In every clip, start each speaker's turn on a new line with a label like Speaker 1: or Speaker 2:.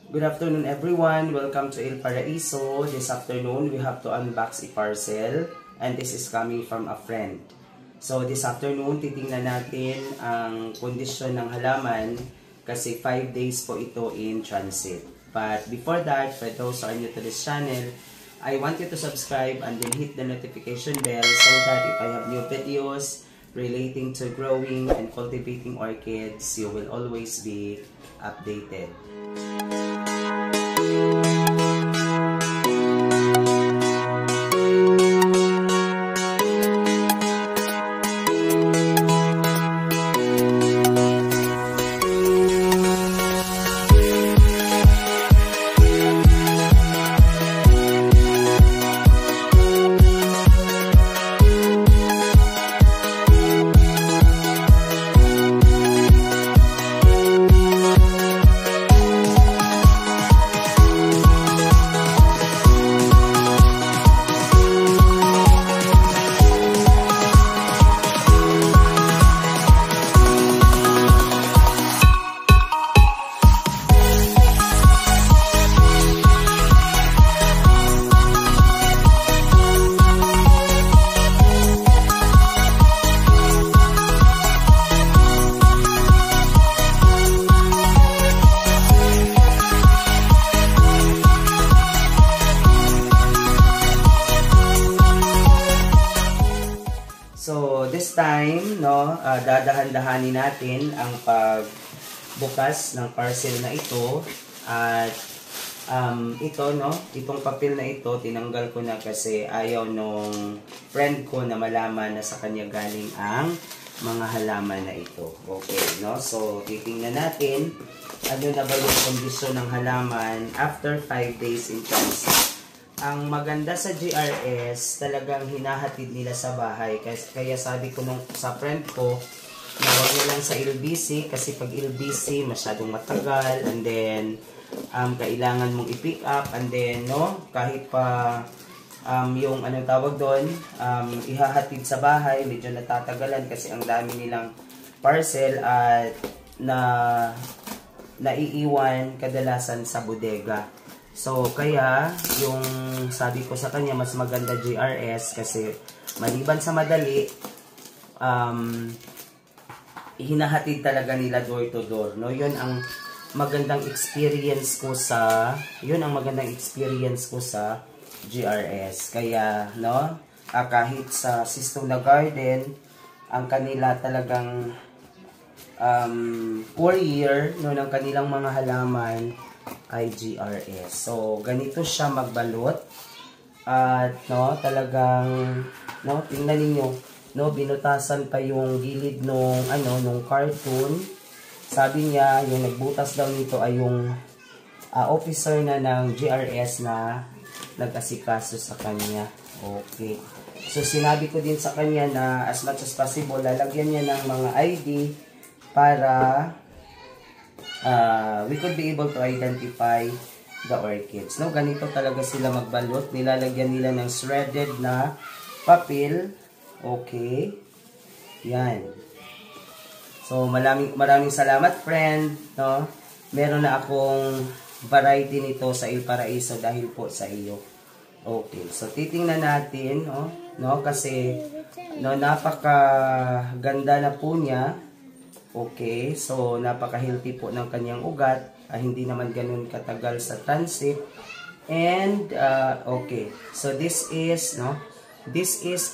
Speaker 1: Good afternoon everyone, welcome to El Paraiso. This afternoon we have to unbox a parcel and this is coming from a friend. So this afternoon titingnan natin ang kondisyon ng halaman kasi 5 days po ito in transit. But before that, for those who are new to this channel, I want you to subscribe and then hit the notification bell so that if I have new videos relating to growing and cultivating orchids, you will always be updated. So, this time, dadahan-dahanin natin ang pagbukas ng parcel na ito. At itong papel na ito, tinanggal ko na kasi ayaw nung friend ko na malaman na sa kanya galing ang mga halaman na ito. Okay, no? So, titingnan natin ano na ba yung kondisyon ng halaman after 5 days in transit. Ang maganda sa GRS, talagang hinahatid nila sa bahay. Kaya sabi ko sa friend ko, na huwag na lang sa LBC kasi pag LBC masyadong matagal and then kailangan mong i-pick up and then kahit pa yung anong tawag doon, ihahatid sa bahay, medyo natatagalan kasi ang dami nilang parcel at naiiwan kadalasan sa bodega. So, kaya, yung sabi ko sa kanya, mas maganda GRS kasi maliban sa madali, hinahatid talaga nila door to door. No? Yun ang magandang experience ko sa GRS. Kaya, kahit sa Sisto na Garden, ang kanila talagang courier ng kanilang mga halaman ay GRS. So, ganito siya magbalot. At, talagang, tingnan ninyo, binutasan pa yung gilid nung cartoon. Sabi niya, yung nagbutas daw nito ay yung officer na ng GRS na nag-asikaso sa kanya. Okay. So, sinabi ko din sa kanya na as much as possible, lalagyan niya ng mga ID para we could be able to identify the orchids. Ganito talaga sila magbalot. Nilalagyan nila ng shredded na papel. Okay. Yan. So, maraming salamat, friend. Meron na akong variety nito sa El Paraiso dahil po sa iyo. Okay. So, titingnan natin, kasi napakaganda na po niya. Okay, so napaka-healthy po ng kanyang ugat, hindi naman ganun katagal sa transit. And okay, so this is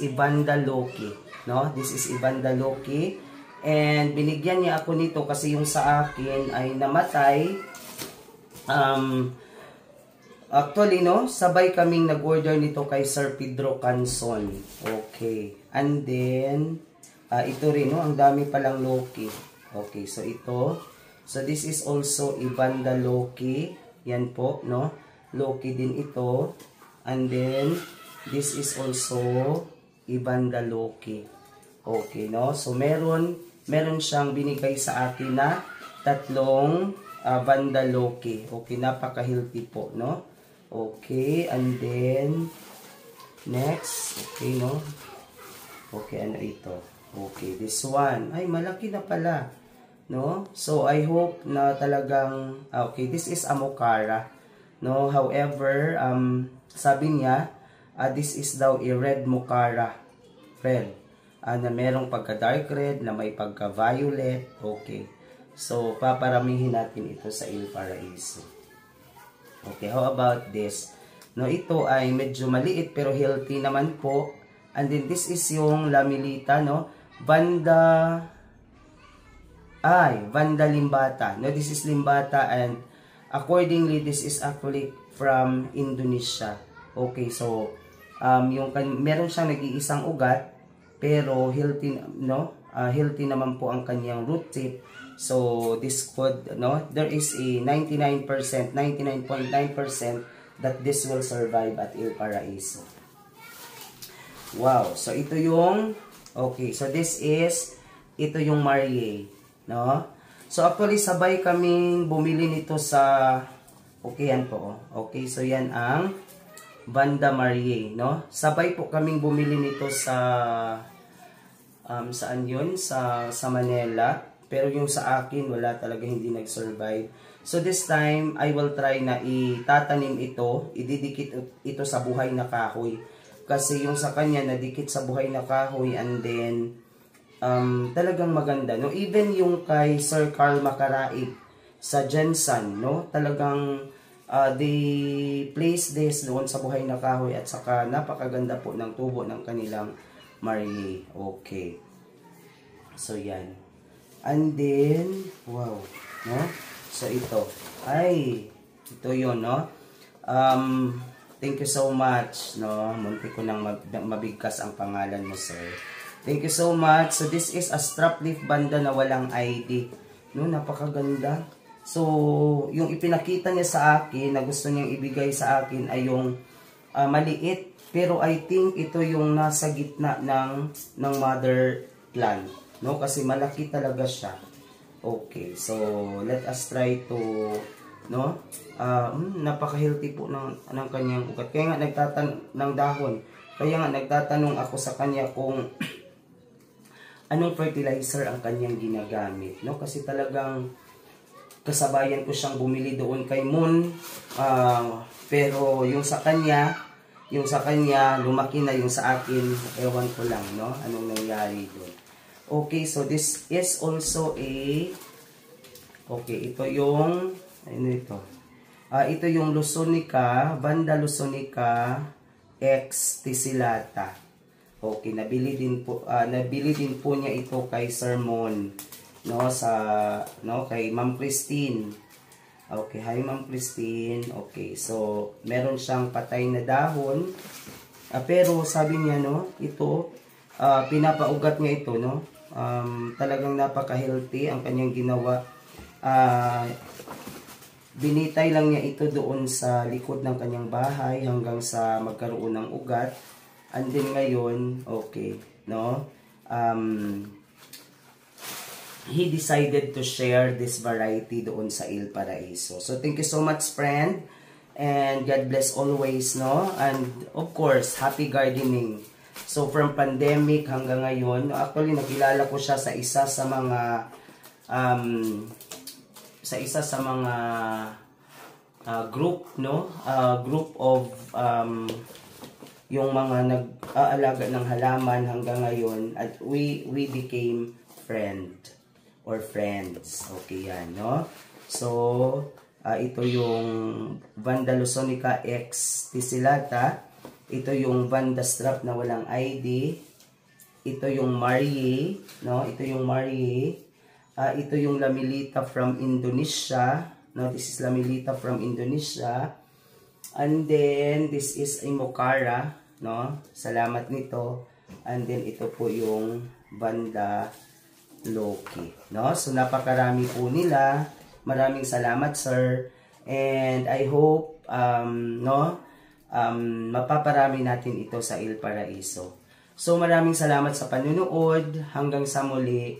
Speaker 1: Evander Loki, This is Evander Loki. And binigyan niya ako nito kasi yung sa akin ay namatay. Actually, sabay kaming nag-order nito kay Sir Pedro Canson. Okay. And then ito rin, ang dami palang Loki. Okay, so ito. So, this is also Evander Loki. Yan po, Loki din ito. And then, this is also Evander Loki. Okay, So, meron siyang binigay sa akin na 3 Vanda Loki. Okay, napaka-healthy po, Okay, and then, next. Okay, Okay, ano ito? Okay, this one. Ay, malaki na pala. no? So I hope na talagang okay, this is a mocara, no? However, sabi niya, this is daw a red mocara, red, na merong pagka dark red, na may pagka violet. Okay, so paparamihin natin ito sa Il Paraiso. Okay, how about this? No, ito ay medyo maliit pero healthy naman po. And then this is yung Lamilita, no? Vanda Limbata. No, this is Limbata, and accordingly this is actually from Indonesia. Okay, so meron siyang nag-iisang ugat pero healthy, no? Healthy naman po ang kanyang root tip. So this could, no, there is a 99.9% that this will survive at Il Paraiso. Wow, so ito yung, okay, so ito yung Marie, no? So actually sabay kaming bumili nito sa, okay, yan po, okay, so yan ang Vanda Marie, no? Sabay po kaming bumili nito sa, saan yun? Sa Manila, pero yung sa akin, wala talaga, hindi nag-survive. So this time, I will try na itatanim ito, ididikit ito sa buhay na kahoy. Kasi yung sa kanya, nadikit sa buhay na kahoy, and then, talagang maganda, no? Even yung kay Sir Carl Macaraig sa Jensen, no? Talagang, they place this doon sa buhay na kahoy, at saka napakaganda po ng tubo ng kanilang Marie. Okay. So, yan. And then, wow, no? So, ito. Ito yun, no? Thank you so much, no? Munti ko nang mabigkas ang pangalan mo, sir. Thank you so much. So, this is a strap leaf banda na walang ID. No, napakaganda. So, yung ipinakita niya sa akin, na gusto niyang ibigay sa akin, ay yung maliit. Pero I think ito yung nasa gitna ng mother plant. No? Kasi malaki talaga siya. Okay, so let us try to, no? Napaka-healthy po ng kanyang ugat. Kaya nga ng dahon. Kaya nga nagtatanong ako sa kanya kung anong fertilizer ang kanyang ginagamit, no? Kasi talagang kasabayan ko siyang bumili doon kay Moon. Pero yung sa kanya lumaki na, yung sa akin ewan ko lang, no? Anong nangyari doon. Okay, so this is also okay, ito yung, ano ito? Ito yung Lusonica, Vanda Lusonica X Tessellata. Okay, nabili din po niya ito kay Sir Mon, no, kay Ma'am Christine. Okay, hi Ma'am Christine. Okay, so meron siyang patay na dahon. Pero sabi niya, no, ito pinapaugat niya ito, no? Talagang napaka-healthy ang kanyang ginawa. Binitay lang niya ito doon sa likod ng kanyang bahay hanggang sa magkaroon ng ugat. And then ngayon, okay, no? He decided to share this variety doon sa Il Paraiso. So thank you so much, friend. And God bless always, no? And of course, happy gardening. So from pandemic hanggang ngayon, actually nakilala ko siya sa isa sa mga group, no? Group of yung mga nag-aalaga ng halaman hanggang ngayon, at we became friends. Okay, yan, no? So ito yung Vanda Lusonica X Tessellata. Ito yung Vanda strap na walang ID. Ito yung Marie, no? Ito yung Marie. Ito yung Lamilita from Indonesia. No, this is Lamilita from Indonesia. And then this is a Mocara, no? Salamat nito. And then ito po yung Vanda Loki, no? So napakarami po nila. Maraming salamat, sir. And I hope mapaparami natin ito sa Il Paraiso. So maraming salamat sa panunood, hanggang sa muli,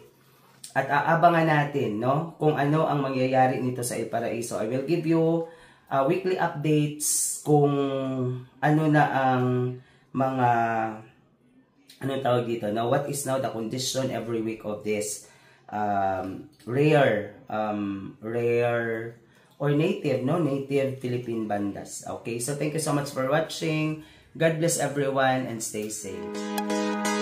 Speaker 1: at aabangan natin, no, kung ano ang mangyayari nito sa Il Paraiso. I will give you weekly updates kung ano na ang mga tawag dito, no, what is now the condition every week of this rare or native, no? Native Philippine bandas. Okay, so thank you so much for watching. God bless everyone and stay safe.